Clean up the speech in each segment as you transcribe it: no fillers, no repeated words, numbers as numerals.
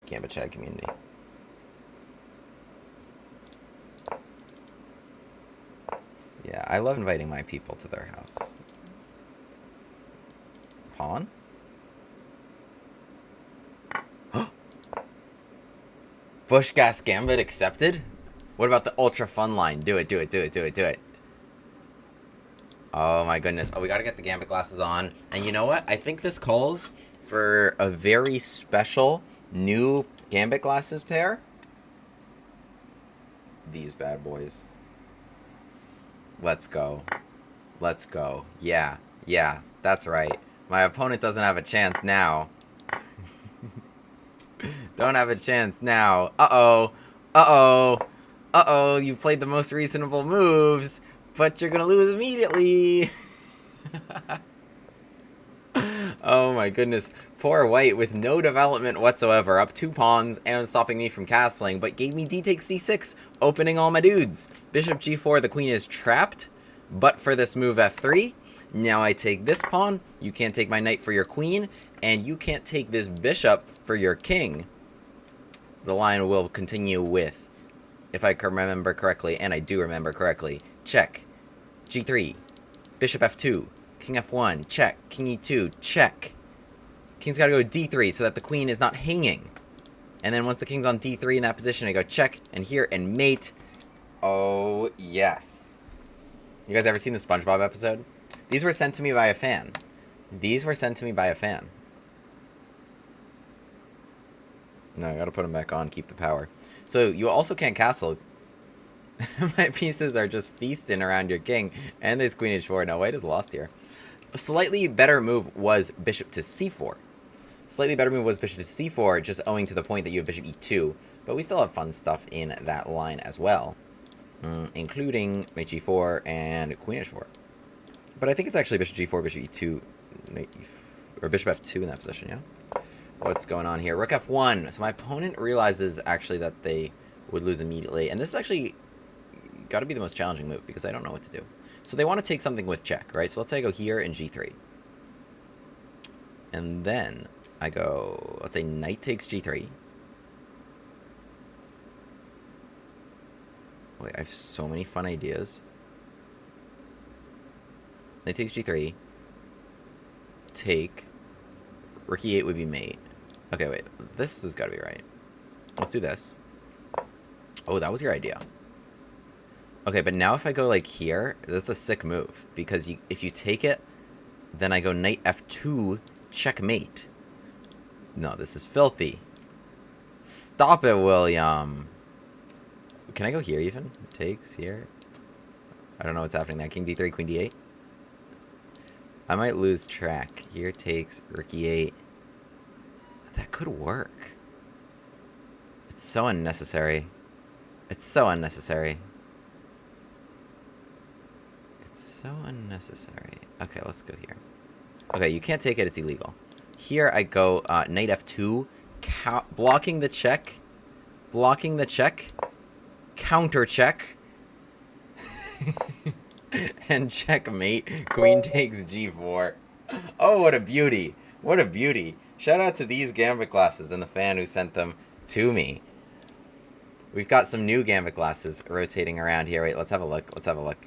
Gambit Chat community. Yeah, I love inviting my people to their house. Pawn? Busch-Gass Gambit accepted? What about the ultra fun line? Do it, do it, do it, do it, do it. Oh my goodness. Oh, we gotta get the Gambit glasses on. And you know what? I think this calls for a very special new Gambit glasses pair. These bad boys. Let's go. Let's go. Yeah, yeah, that's right. My opponent doesn't have a chance now. Don't have a chance now. Uh-oh. Uh-oh. Uh-oh, you played the most reasonable moves, but you're gonna lose immediately. Oh my goodness. Poor white with no development whatsoever, up 2 pawns and stopping me from castling, but gave me d takes c6, opening all my dudes. Bishop g4, the queen is trapped, but for this move f3, now I take this pawn, you can't take my knight for your queen, and you can't take this bishop for your king. The line will continue with, if I can remember correctly, and I do remember correctly, check, g3, bishop f2, king f1, check, king e2, check. King's got to go d3 so that the queen is not hanging. And then once the king's on d3 in that position, I go check, and here, and mate. Oh, yes. You guys ever seen the SpongeBob episode? These were sent to me by a fan. These were sent to me by a fan. No, I gotta put them back on, keep the power. So, you also can't castle. My pieces are just feasting around your king, and there's queen h4. Now, white is lost here. A slightly better move was bishop to c4. Slightly better move was bishop to c4, just owing to the point that you have bishop e2. But we still have fun stuff in that line as well. Including mate g4 and queen h4. But I think it's actually bishop g4, bishop e2, or bishop f2 in that position, yeah? What's going on here? Rook f1. So my opponent realizes actually that they would lose immediately. And this is actually got to be the most challenging move because I don't know what to do. So they want to take something with check, right? So let's say I go here in g3. And then I go, let's say knight takes g3. Wait, I have so many fun ideas. Knight takes g3. Take. Rook e8 would be mate. Okay, wait. This has got to be right. Let's do this. Oh, that was your idea. Okay, but now if I go like here, that's a sick move. Because if you take it, then I go knight f2, checkmate. No, this is filthy. Stop it, William. Can I go here even? Takes here. I don't know what's happening there. King d3, queen d8. I might lose track. Here takes, rook e8. That could work. It's so unnecessary. It's so unnecessary. It's so unnecessary. Okay, let's go here. Okay, you can't take it. It's illegal. Here I go knight f2. Blocking the check. Blocking the check. Counter check. And checkmate. Queen takes g4. Oh, what a beauty. What a beauty. Shout out to these Gambit glasses and the fan who sent them to me. We've got some new Gambit glasses rotating around here. Wait, let's have a look. Let's have a look.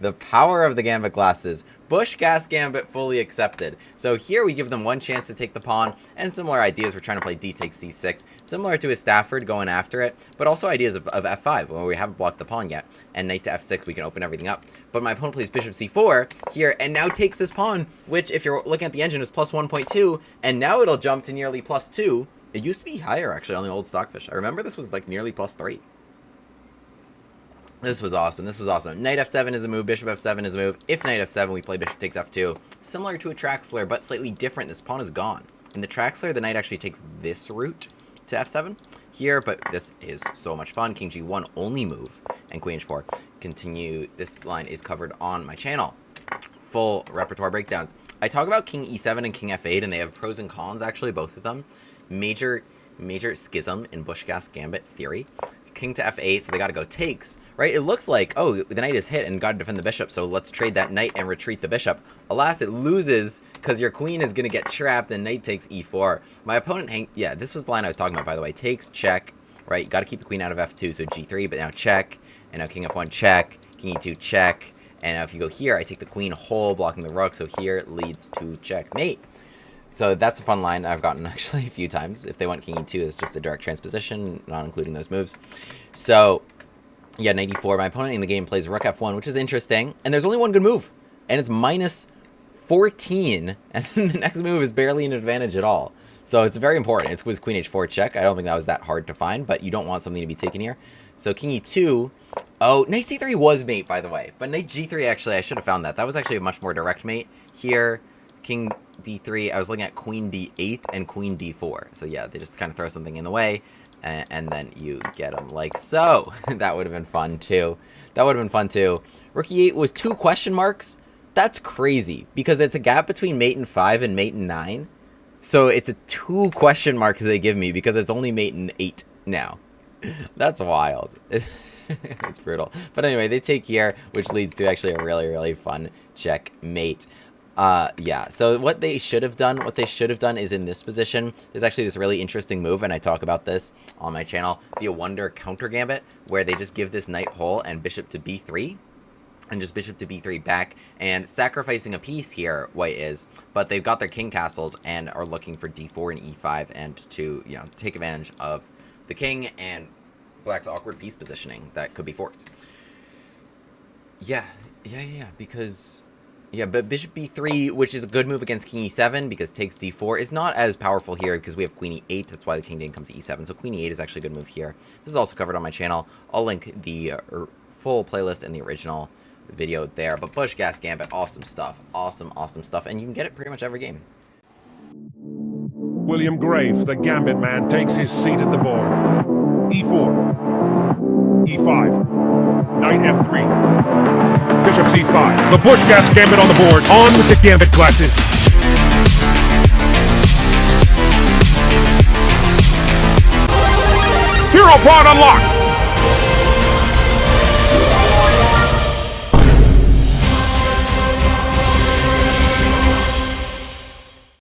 The power of the Gambit glasses. Busch-Gass Gambit fully accepted. So here we give them one chance to take the pawn, and similar ideas. We're trying to play d takes c6, similar to a Stafford going after it, but also ideas of f5, where we haven't blocked the pawn yet, and knight to f6, we can open everything up. But my opponent plays bishop c4 here, and now takes this pawn, which, if you're looking at the engine, is plus 1.2, and now it'll jump to nearly plus 2. It used to be higher, actually, on the old Stockfish. I remember this was, like, nearly plus 3. This was awesome. This was awesome. Knight f7 is a move. Bishop f7 is a move. If knight f7, we play bishop takes f2. Similar to a Traxler, but slightly different. This pawn is gone. In the Traxler, the knight actually takes this route to f7 here, but this is so much fun. King g1 only move, and queen h4. Continue. This line is covered on my channel. Full repertoire breakdowns. I talk about king e7 and king f8, and they have pros and cons, actually, both of them. Major schism in Busch-Gass Gambit theory. king to f8, so they gotta go takes, right? It looks like, oh, the knight is hit and gotta defend the bishop, so let's trade that knight and retreat the bishop. Alas, it loses, because your queen is gonna get trapped, and knight takes e4. My opponent yeah, this was the line I was talking about, by the way. Takes, check, right? You gotta keep the queen out of f2, so g3, but now check, and now king f1, check, king e2, check, and now if you go here, I take the queen whole, blocking the rook, so here it leads to checkmate. So that's a fun line I've gotten actually a few times. If they want king e2, it's just a direct transposition, not including those moves. So, yeah, knight e4. My opponent in the game plays rook f1, which is interesting. And there's only one good move, and it's minus 14. And the next move is barely an advantage at all. So it's very important. It was queen h4 check. I don't think that was that hard to find, but you don't want something to be taken here. So king e2. Oh, knight c3 was mate, by the way. But knight g3, actually, I should have found that. That was actually a much more direct mate. Here, king d3, I was looking at queen d8 and queen d4. So yeah, they just kind of throw something in the way, and then you get them like so. That would have been fun too. That would have been fun too. Rook e8 was 2 question marks. That's crazy, because it's a gap between mate and 5 and mate and 9. So it's a 2 question marks they give me, because it's only mate and 8 now. That's wild. It's brutal. But anyway, they take here, which leads to actually a really, really fun checkmate. Yeah, so what they should have done is in this position, there's actually this really interesting move, and I talk about this on my channel, the Wonder Counter Gambit, where they just give this knight whole and bishop to b3, and just bishop to b3 back, and sacrificing a piece here, white is, but they've got their king castled and are looking for d4 and e5, and to, you know, take advantage of the king and black's awkward piece positioning that could be forked. Yeah, because... Yeah, but bishop b3, which is a good move against king e7, because takes d4, is not as powerful here, because we have queen e8, that's why the king didn't come to e7, so queen e8 is actually a good move here. This is also covered on my channel. I'll link the full playlist and the original video there, but Busch-Gass Gambit, awesome stuff, awesome stuff, and you can get it pretty much every game. William Grave, the Gambit man, takes his seat at the board. e4, e5, knight f3, bishop c5. The Busch-Gass Gambit on the board. On with the Gambit Glasses. Hero pod unlocked.